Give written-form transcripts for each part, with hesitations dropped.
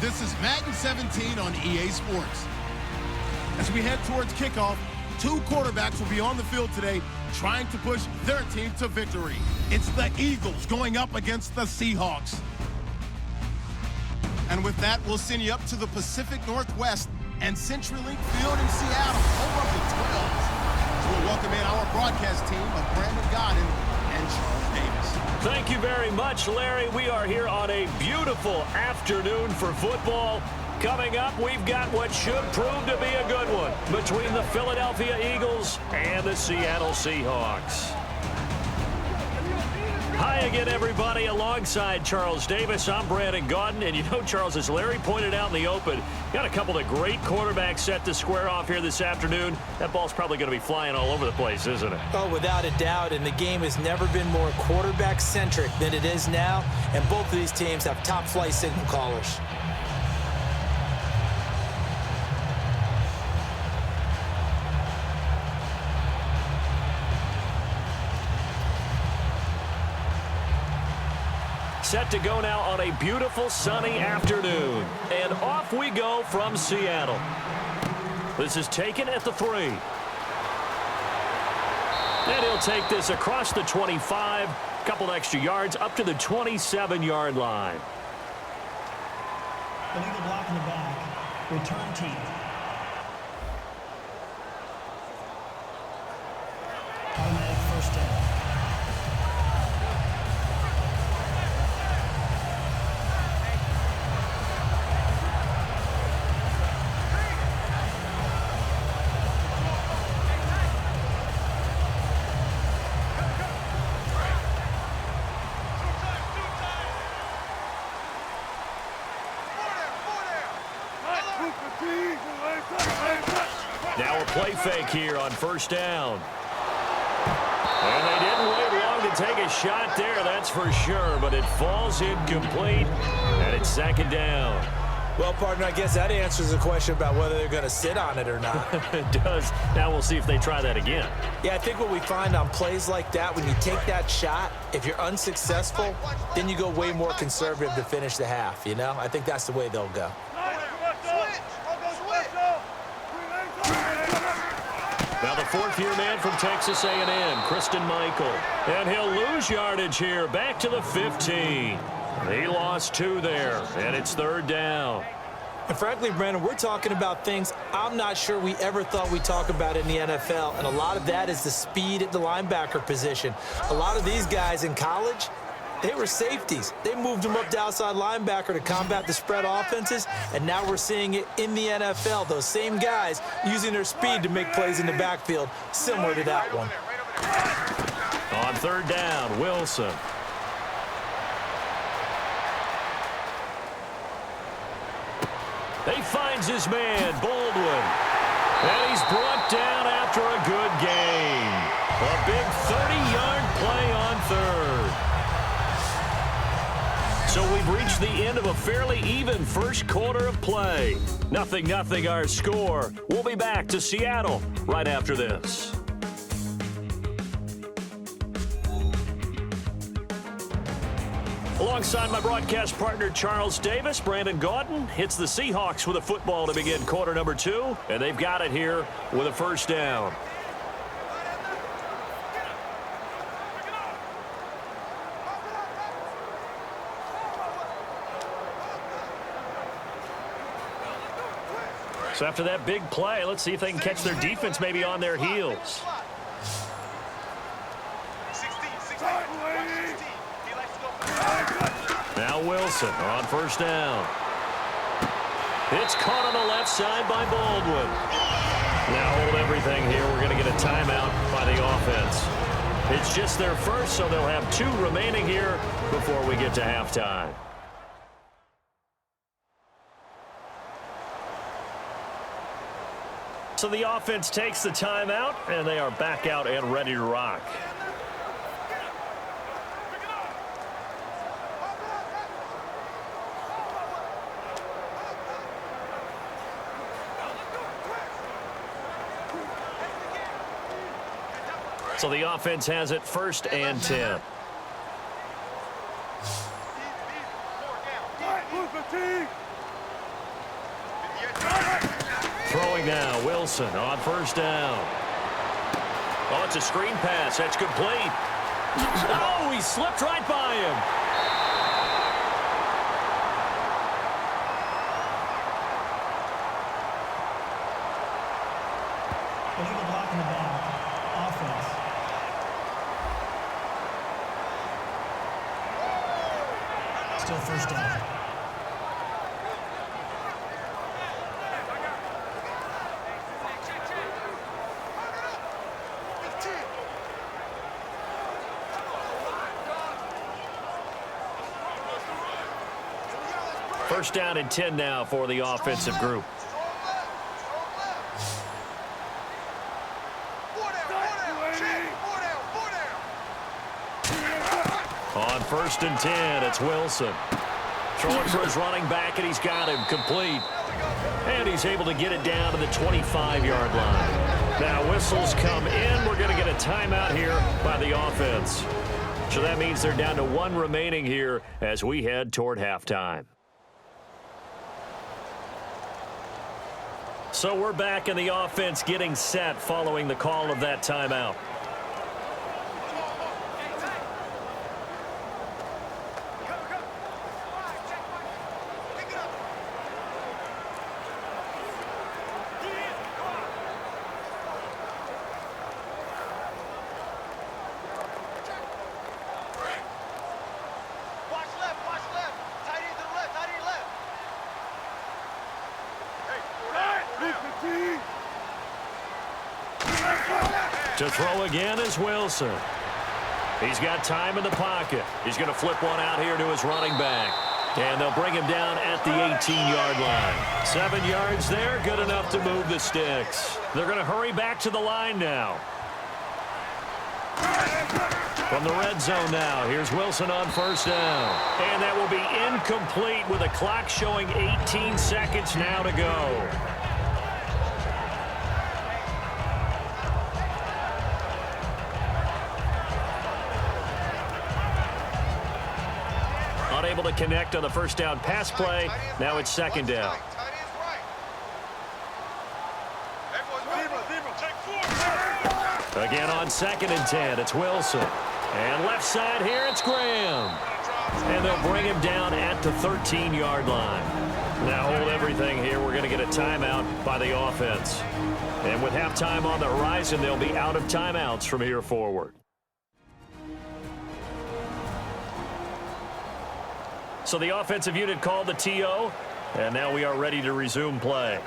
This is Madden 17 on EA Sports. As we head towards kickoff, two quarterbacks will be on the field today trying to push their team to victory. It's the Eagles going up against the Seahawks. And with that, we'll send you up to the Pacific Northwest and CENTURYLINK Field in Seattle, home of the 12s. So we'll welcome in our broadcast team of Brandon Godden and Charles Davis. Thank you very much, Larry. We are here on a beautiful afternoon for football. Coming up, we've got what should prove to be a good one between the Philadelphia Eagles and the Seattle Seahawks. Hi again, everybody. Alongside Charles Davis, I'm Brandon Godden. And you know, Charles, as Larry pointed out in the open, got a couple of great quarterbacks set to square off here this afternoon. That ball's probably going to be flying all over the place, isn't it? Oh, without a doubt. And the game has never been more quarterback-centric than it is now. And both of these teams have top-flight signal callers. Set to go now on a beautiful sunny afternoon. And off we go from Seattle. This is taken at the 3. And he'll take this across the 25. Couple extra yards up to the 27-yard line. Illegal block in the back. Return team. Automatic first down. Now a play fake here on first down. And they didn't wait long to take a shot there, that's for sure. But it falls incomplete, and it's second down. Well, partner, I guess that answers the question about whether they're going to sit on it or not. It does. Now we'll see if they try that again. Yeah, I think what we find on plays like that, when you take that shot, if you're unsuccessful, then you go way more conservative to finish the half, you know? I think that's the way they'll go. Now the fourth-year man from Texas A&M, Christine Michael. And he'll lose yardage here, back to the 15. He lost 2 there, and it's third down. And frankly, Brandon, we're talking about things I'm not sure we ever thought we'd talk about in the NFL, and a lot of that is the speed at the linebacker position. A lot of these guys in college, they were safeties. They moved them up to outside linebacker to combat the spread offenses, and now we're seeing it in the NFL. Those same guys using their speed to make plays in the backfield, similar to that one. On third down, Wilson. He finds his man, Baldwin. And he's brought down after a good gain. A big 30-yard play on third. So we've reached the end of a fairly even first quarter of play. 0-0 our score. We'll be back to Seattle right after this. Alongside my broadcast partner, Charles Davis, Brandon Godden hits the Seahawks with a football to begin quarter number 2, and they've got it here with a first down. So after that big play, let's see if they can catch their defense maybe on their heels. Now Wilson on first down. It's caught on the left side by Baldwin. Now hold everything here. We're going to get a timeout by the offense. It's just their first, so they'll have 2 remaining here before we get to halftime. So the offense takes the timeout, and they are back out and ready to rock. So the offense has it 1st and 10. now. Wilson on first down. Oh, it's a screen pass. That's complete. Oh, he slipped right by him. Illegal block in the back. Offense. Still first down. First down and 10 now for the offensive group. On first and 10, it's Wilson. Throwing for his running back, and he's got him complete. And he's able to get it down to the 25-yard line. Now whistles come in. We're going to get a timeout here by the offense. So that means they're down to one remaining here as we head toward halftime. So we're back in the offense getting set following the call of that timeout. To throw again is Wilson. He's got time in the pocket. He's going to flip one out here to his running back. And they'll bring him down at the 18-yard line. 7 yards there, good enough to move the sticks. They're going to hurry back to the line now. From the red zone now, here's Wilson on first down. And that will be incomplete with a clock showing 18 seconds now to go. Unable to connect on the first down pass play. Now it's second down. Again on second and 10, it's Wilson. And left side here, it's Graham. And they'll bring him down at the 13-yard line. Now hold everything here. We're going to get a timeout by the offense. And with halftime on the horizon, they'll be out of timeouts from here forward. So the offensive unit called the TO, and now we are ready to resume play.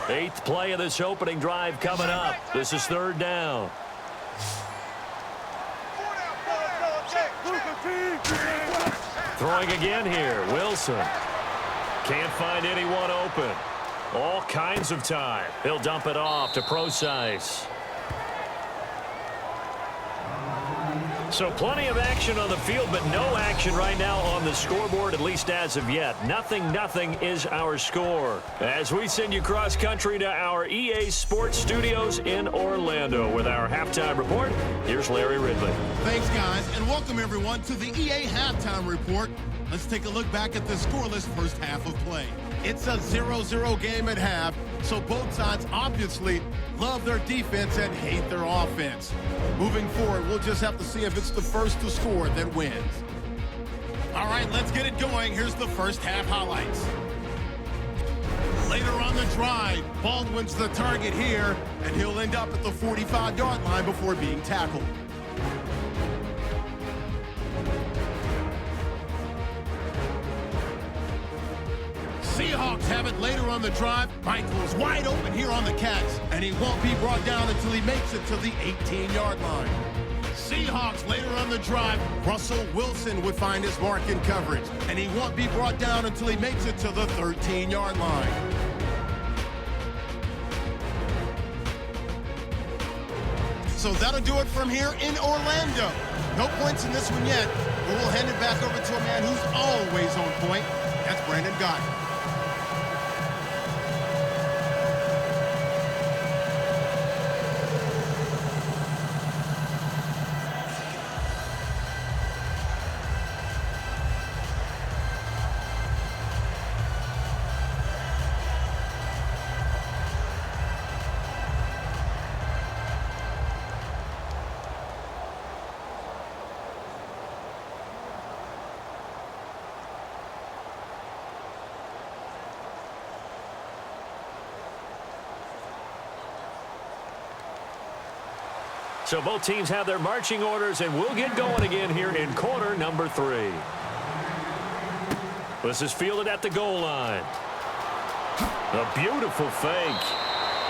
Eighth play of this opening drive coming up. This is third down. Throwing again here, Wilson. Can't find anyone open. All kinds of time. He'll dump it off to Procise. So plenty of action on the field, but no action right now on the scoreboard, at least as of yet. Nothing is our score. As we send you cross country to our EA Sports Studios in Orlando with our halftime report, here's Larry Ridley. Thanks, guys, and welcome everyone to the EA Halftime Report. Let's take a look back at the scoreless first half of play. It's a 0-0 game at half, so both sides obviously love their defense and hate their offense. Moving forward, we'll just have to see if it's the first to score that wins. All right, let's get it going. Here's the first half highlights. Later on the drive, Baldwin's the target here, and he'll end up at the 45-yard line before being tackled. Seahawks have it later on the drive. Michael's wide open here on the catch, and he won't be brought down until he makes it to the 18-yard line. Seahawks later on the drive, Russell Wilson would find his mark in coverage, and he won't be brought down until he makes it to the 13-yard line. So that'll do it from here in Orlando. No points in this one yet, but we'll hand it back over to a man who's always on point. That's Brandon Gott. So both teams have their marching orders, and we'll get going again here in quarter number 3. This is fielded at the goal line. A beautiful fake.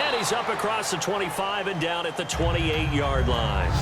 And he's up across the 25 and down at the 28-yard line.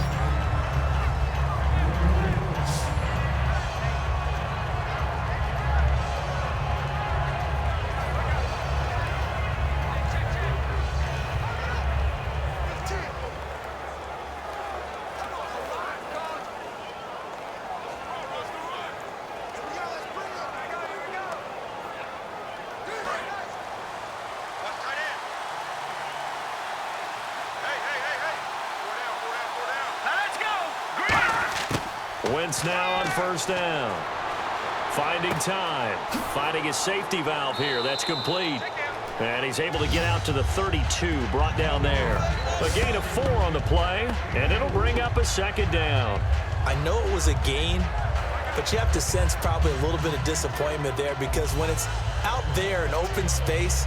Wentz now on first down. Finding time. Finding his safety valve here. That's complete. And he's able to get out to the 32. Brought down there. A gain of 4 on the play. And it'll bring up a second down. I know it was a gain, but you have to sense probably a little bit of disappointment there, because when it's out there in open space,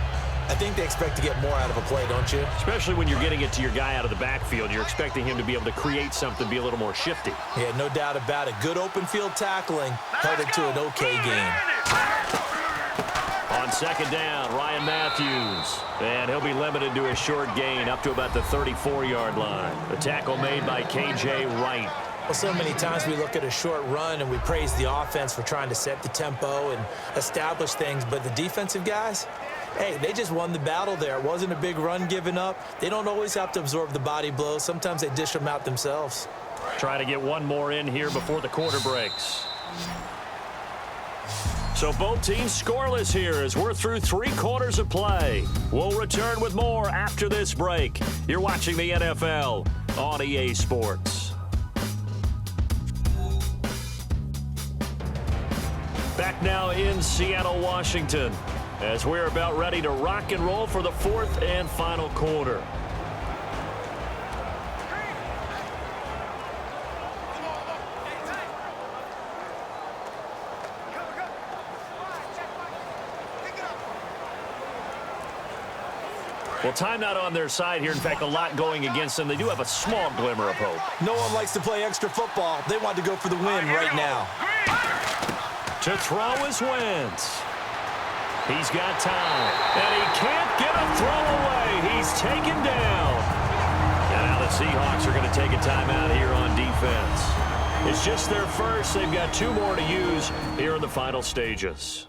I think they expect to get more out of a play, don't you? Especially when you're getting it to your guy out of the backfield. You're expecting him to be able to create something, be a little more shifty. Yeah, no doubt about it. Good open field tackling held it to an okay gain. On second down, Ryan Matthews. And he'll be limited to a short gain up to about the 34-yard line. The tackle made by K.J. Wright. Well, so many times we look at a short run and we praise the offense for trying to set the tempo and establish things, but the defensive guys, hey, they just won the battle there. It wasn't a big run given up. They don't always have to absorb the body blows. Sometimes they dish them out themselves. Trying to get one more in here before the quarter breaks. So both teams scoreless here as we're through 3 quarters of play. We'll return with more after this break. You're watching the NFL on EA Sports. Back now in Seattle, Washington, as we're about ready to rock and roll for the 4th and final quarter. Well, time not on their side here. In fact, a lot going against them. They do have a small glimmer of hope. No one likes to play extra football. They want to go for the win right now. To throw is Wentz. He's got time. And he can't get a throw away. He's taken down. And now the Seahawks are going to take a timeout here on defense. It's just their first. They've got 2 more to use here in the final stages.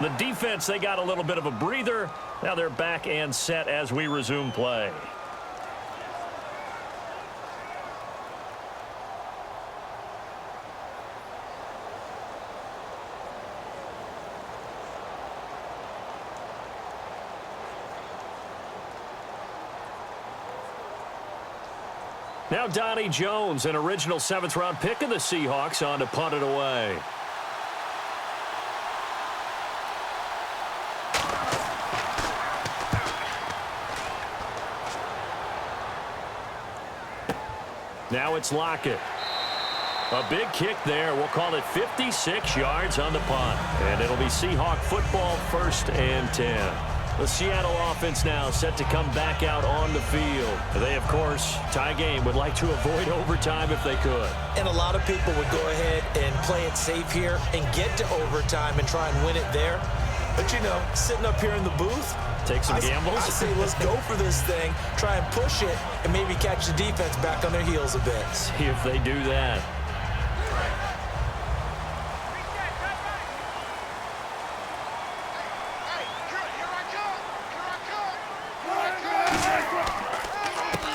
The defense, they got a little bit of a breather. Now they're back and set as we resume play. Now Donnie Jones, an original 7th-round pick of the Seahawks, on to punt it away. Now it's Lockett. A big kick there. We'll call it 56 yards on the punt. And it'll be Seahawk football, 1st and 10. The Seattle offense now set to come back out on the field. They, of course, tie game, would like to avoid overtime if they could. And a lot of people would go ahead and play it safe here and get to overtime and try and win it there. But, you know, sitting up here in the booth, take some gambles. I say let's go for this thing, try and push it, and maybe catch the defense back on their heels a bit. See if they do that.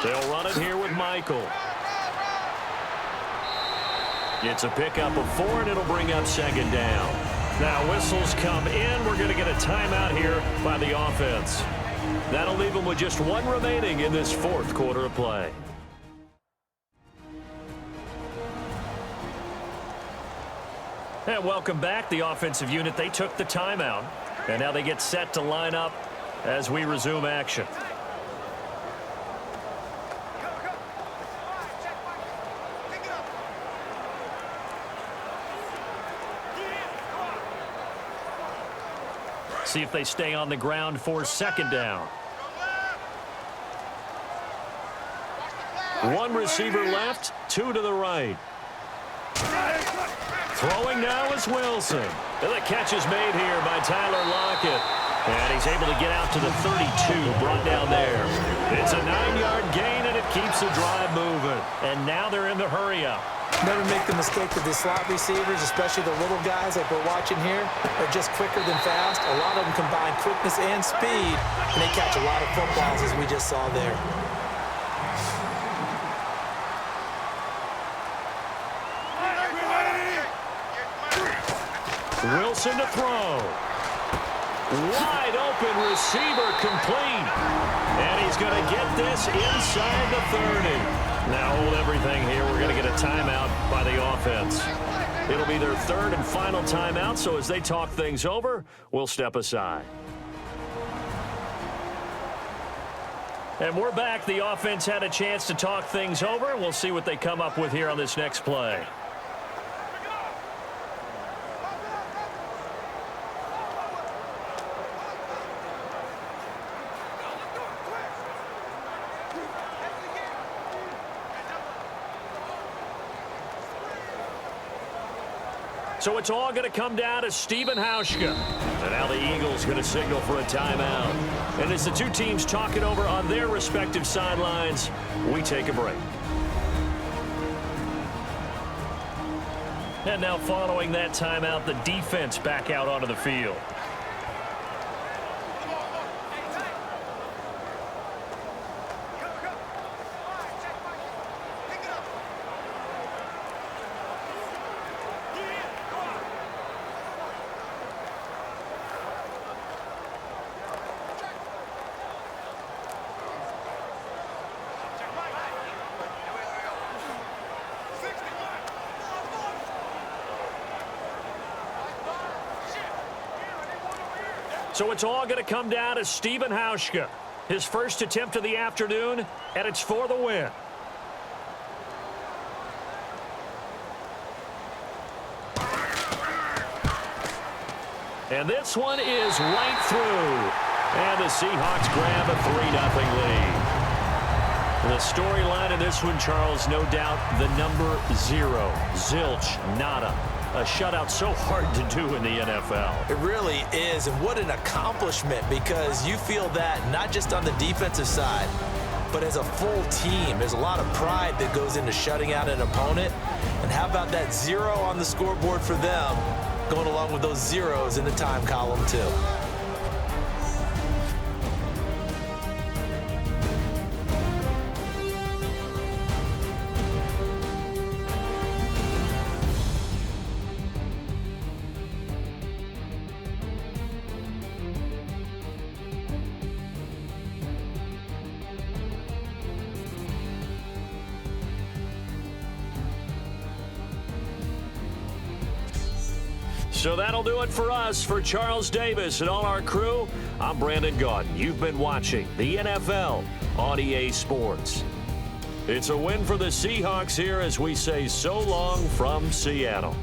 They'll run it here with Michael. It's a pickup of 4, and it'll bring up 2nd down. Now whistles come in. We're going to get a timeout here by the offense. That'll leave them with just 1 remaining in this 4th quarter of play. And welcome back. The offensive unit, they took the timeout. And now they get set to line up as we resume action. See if they stay on the ground for 2nd down. One receiver left, two to the right. Throwing now is Wilson. And the catch is made here by Tyler Lockett. And he's able to get out to the 32, brought down there. It's a 9-yard gain, and it keeps the drive moving. And now they're in the hurry-up. Never make the mistake that the slot receivers, especially the little guys like we're watching here, are just quicker than fast. A lot of them combine quickness and speed, and they catch a lot of footballs, as we just saw there. Wilson to throw. Wide open receiver complete. And he's going to get this inside the 30. Now hold everything here. We're going to get a timeout by the offense. It'll be their third and final timeout, so as they talk things over, we'll step aside. And we're back. The offense had a chance to talk things over. We'll see what they come up with here on this next play. So it's all going to come down to Stephen Hauschka. And now the Eagles going to signal for a timeout. And as the two teams talk it over on their respective sidelines, we take a break. And now following that timeout, the defense back out onto the field. So it's all going to come down to Stephen Hauschka. His first attempt of the afternoon, and it's for the win. And this one is right through. And the Seahawks grab a 3-0 lead. The storyline in this one, Charles, no doubt the number 0. Zilch, nada. A shutout so hard to do in the NFL. It really is, and what an accomplishment, because you feel that not just on the defensive side, but as a full team. There's a lot of pride that goes into shutting out an opponent, and how about that 0 on the scoreboard for them, going along with those zeros in the time column too. So that'll do it for us. For Charles Davis and all our crew, I'm Brandon Gaudin. You've been watching the NFL on EA Sports. It's a win for the Seahawks here as we say so long from Seattle.